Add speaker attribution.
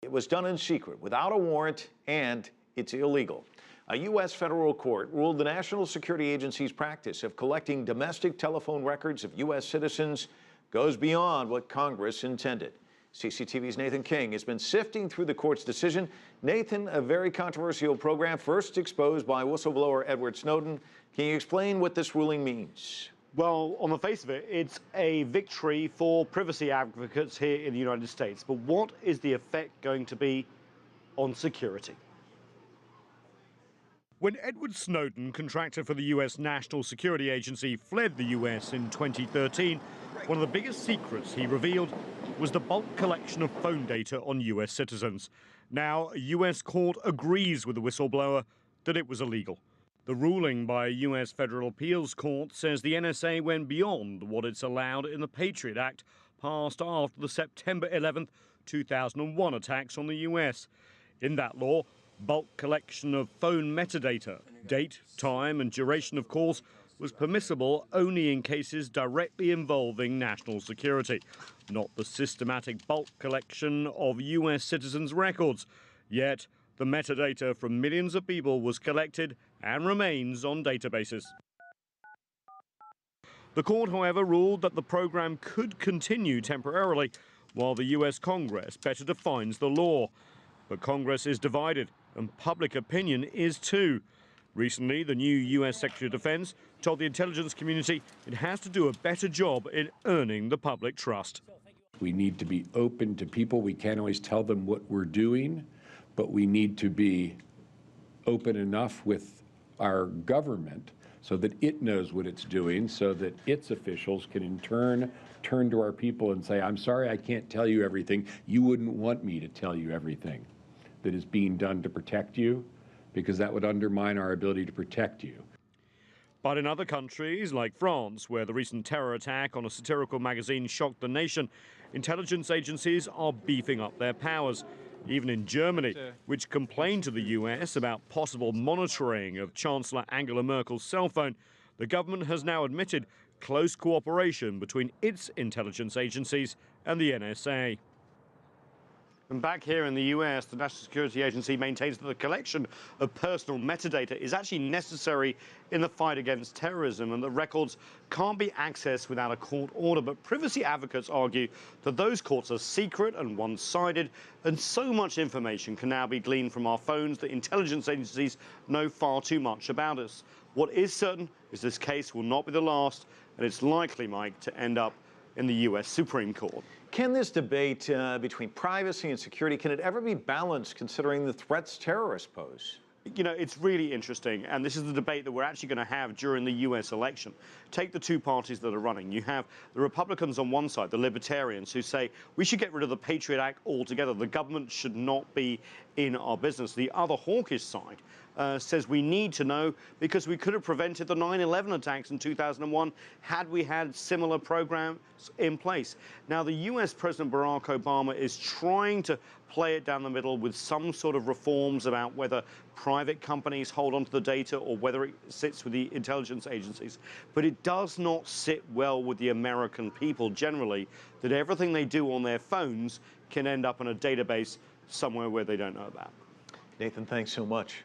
Speaker 1: It was done in secret, without a warrant, and it's illegal. A U.S. federal court ruled the National Security Agency's practice of collecting domestic telephone records of U.S. citizens goes beyond what Congress intended. CCTV's Nathan King has been sifting through the court's decision. Nathan, a very controversial program first exposed by whistleblower Edward Snowden. Can you explain what this ruling means?
Speaker 2: Well, on the face of it, it's a victory for privacy advocates here in the United States. But what is the effect going to be on security?
Speaker 3: When Edward Snowden, contractor for the U.S. National Security Agency, fled the U.S. in 2013, one of the biggest secrets he revealed was the bulk collection of phone data on U.S. citizens. Now, a U.S. court agrees with the whistleblower that it was illegal. The ruling by a U.S. federal appeals court says the NSA went beyond what it's allowed in the Patriot Act, passed after the September 11, 2001 attacks on the U.S. In that law, bulk collection of phone metadata, date, time and duration of calls, was permissible only in cases directly involving national security, not the systematic bulk collection of U.S. citizens' records. Yet, the metadata from millions of people was collected and remains on databases. The court, however, ruled that the program could continue temporarily while the U.S. Congress better defines the law. But Congress is divided, and public opinion is too. Recently, the new U.S. Secretary of Defense told the intelligence community it has to do a better job in earning the public trust.
Speaker 4: We need to be open to people. We can't always tell them what we're doing, but we need to be open enough with our government so that it knows what it's doing, so that its officials can in turn turn to our people and say, I'm sorry I can't tell you everything. You wouldn't want me to tell you everything that is being done to protect you, because that would undermine our ability to protect you.
Speaker 3: But in other countries, like France, where the recent terror attack on a satirical magazine shocked the nation, intelligence agencies are beefing up their powers. Even in Germany, which complained to the U.S. about possible monitoring of Chancellor Angela Merkel's cell phone, the government has now admitted close cooperation between its intelligence agencies and the NSA.
Speaker 2: And back here in the US, the National Security Agency maintains that the collection of personal metadata is actually necessary in the fight against terrorism and that records can't be accessed without a court order. But privacy advocates argue that those courts are secret and one-sided, and so much information can now be gleaned from our phones that intelligence agencies know far too much about us. What is certain is this case will not be the last, and it's likely, Mike, to end up in the U.S. Supreme Court.
Speaker 1: Can this debate between privacy and security, can it ever be balanced considering the threats terrorists pose?
Speaker 2: You know, it's really interesting, and this is the debate that we're actually going to have during the U.S. election. Take the two parties that are running. You have the Republicans on one side, the Libertarians, who say we should get rid of the Patriot Act altogether. The government should not be in our business. The other hawkish side says we need to know because we could have prevented the 9/11 attacks in 2001 had we had similar programs in place. Now, the U.S. President Barack Obama is trying to play it down the middle with some sort of reforms about whether private companies hold onto the data or whether it sits with the intelligence agencies. But it does not sit well with the American people generally that everything they do on their phones can end up in a database somewhere where they don't know about.
Speaker 1: Nathan, thanks so much.